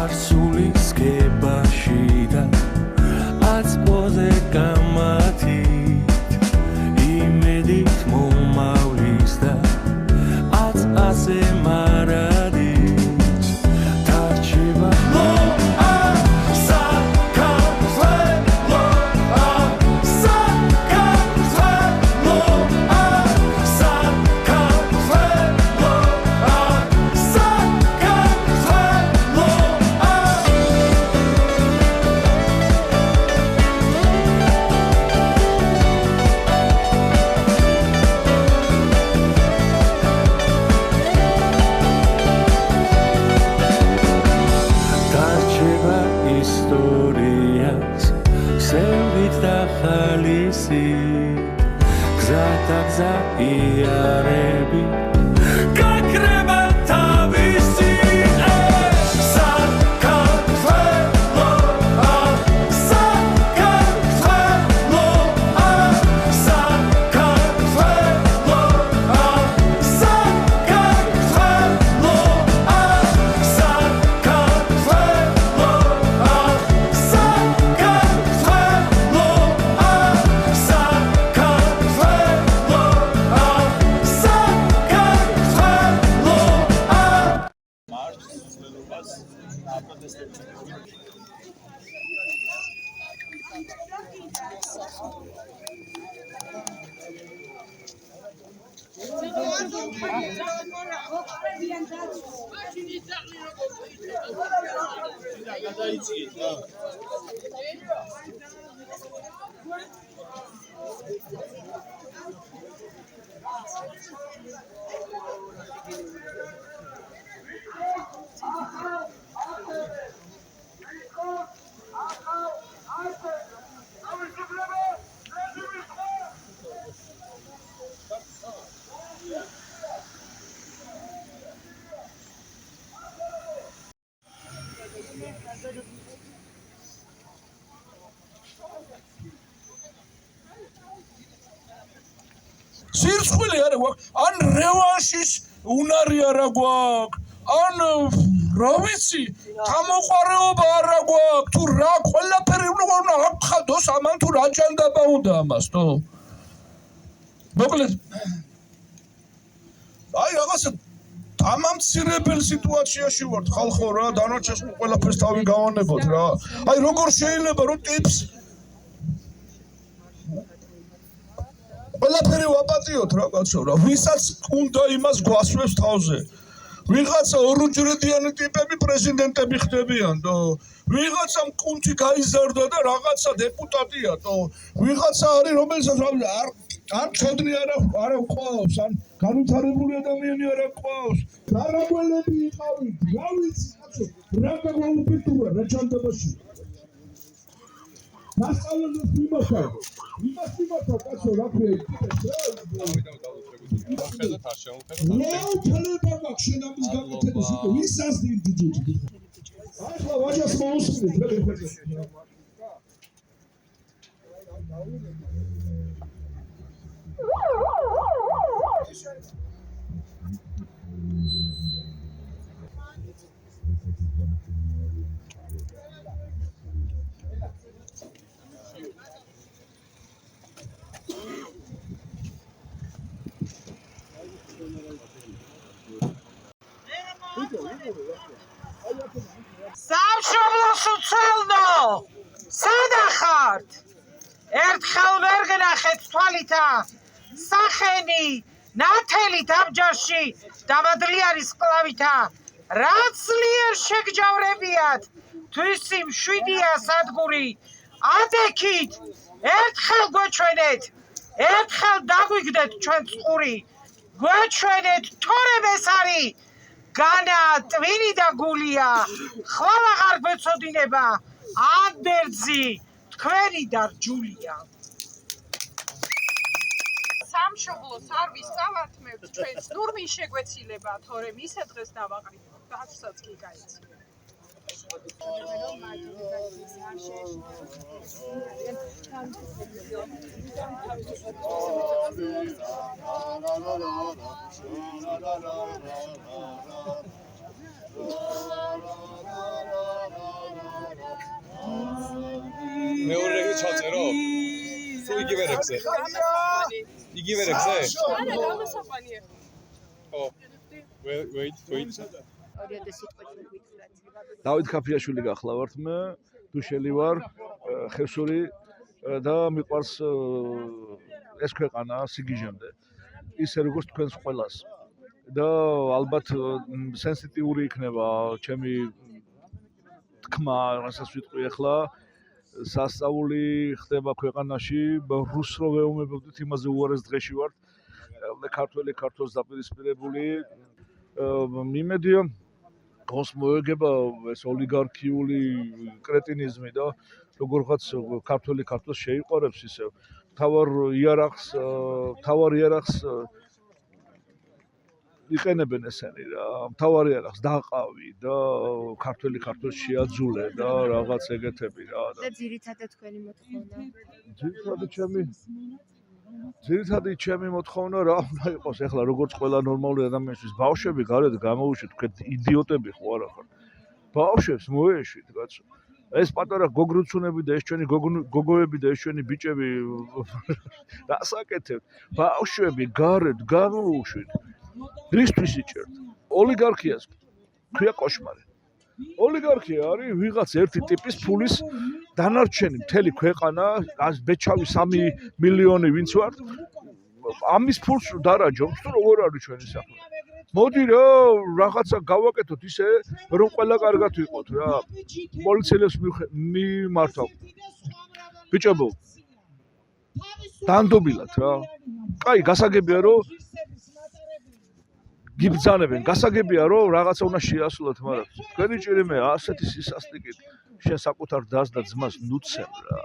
წარსულის გებაში და აწმოზე გამათით იმედით მომავლის და აწაზე მარადით დარჩება ისტორიას სევით და ხალისი გზა და გზა იარები გაქრება თავისი სირცხვილი არა გვაქვს, ან რევანშის უნარი არა გვაქვს, ან რა ვიცი, გამოყვარეობა არა გვაქვს, თუ რა ყველაფერი უნდა აღხადოს ამან თუ რა ჭანდაბა უნდა ამას, თო? მოკლედ, აი რაღაცა დამამცირებელ სიტუაციაში ვართ ხალხო რა, დანარჩენს ყველაფერს თავი გავანებოთ რა. აი როგორ შეიძლება რომ ტიპს ყველაფერი ვაპატიოთ რა კაცო რა, ვისაც უნდა იმას გვასვებს თავზე. ვიღაცა ორუჯრედიანი ტიპები პრეზიდენტები ხდებიან, თო. ვიღაცა მკუნთი გაიზარდა და რაღაცა დეპუტატია, თო. ვიღაცა არის რომელსაც არ ჩოდნი არა ყავს, ან განვითარებული ადამიანი არა ყავს. გარაგველები იყავით, რა ვიცი კაცო, რა გაგვაუფეთურა რა ჩანდაბაში. დასწავლებას მიმოხარ. იმას მიმოხარ კაცო რა ქვია სამშობლოს უცელნო, სადა ხართ? ერთხელ ვერ გნახეთ თვალითა, სახენი, ნათელით აბჯარში, დამადლიანი სკლავითა, რაც ძლიერ შეგჯავრებიათ, თვისი მშვიდია სადგური, ადექით, ერთხელ გვეჩვენეთ, ერთხელ დაგვიგდეთ ჩვენ წყური, გვეჩვენეთ თორემ ეს არის განა ტვინი და გულია, ხვალ აღარ გვეცოდინება, ანდერძი, თქვენი და რჯულია. სამშობლოს არ ვისწავართმევთ ჩვენს ნურმი შეგვეცილება, თორემ ისე დღეს დავაყრით, გაცვსაც კი გაიცილება. ჩაწერო? თუ იგივე რებზე? იგივე რებზე? არა, გამოსაყვანია. ო. wait. 2000 სიტყვით ვიტყვრათ. დავით ქაფიაშვილი გახლავართ მე, დუშელი ვარ, ხევსური და მიყვარს ეს ქვეყანა სიგიჟემდე. ისე როგორც თქვენს ყველას. და ალბათ სენსიტიური იქნება ჩემი თქმა, რასაც ვიტყვი ახლა. სასწაული ხდება ქვეყანაში, რუსს რო ვეუბნებოდით, იმაზე უარეს დღეში ვართ. ქართველი ქართულს დაპირისპირებული. მიმედია გონს მოეგება ეს ოლიგარქიული კრეტინიზმი და როგორღაც ქართველი ქართულს შეიყარებს ისევ თავარ იარაღს იყენებენ ესენი რა თავარ იარაღს დაყავი და ქართველი ქართულს შეაძულე და რაღაც ეგეთები რა და ძირითადად თქვენი მოთხოვნა ძირითადი ჩემი მოთხოვნა რა უნდა იყოს ეხლა როგორც ყველა ნორმალური ადამიანისთვის ბავშვები გარეთ გამოუშვით თქვენ იდიოტები ხო არა ხარ ბავშვებს მოეშვით კაცო ეს პატარა გოგრუცუნები და ეს ჩვენი გოგოები და ეს ჩვენი ბიჭები დასაკეთებთ ბავშვები გარეთ გამოუშვით რისთვის იჭერთ ოლიგარქიას ქვია კოშმარი ოლიგარქია არის ვიღაც ერთი ტიპის ფულის დანარჩენი მთელი ქვეყანა ბეჩავი 3 მილიონი ვინც ვართ ამის ფულს დარაჯობთ თუ როგორ არის ჩვენი საქმე მოდი რა რაღაცა გავაკეთოთ ისე რომ ყველა კარგად ვიყოთ რა პოლიციელებს მიმართავ ბიჭებო დანდობილად რა კაი გასაგებია რომ გიბძანებენ გასაგებია რომ რაღაცა უნდა შეასრულოთ მაგრამ თქვენი ჭირიმე ასეთი სისასტიკით შენ საკუთარ დას და ძმას ნუცენ რა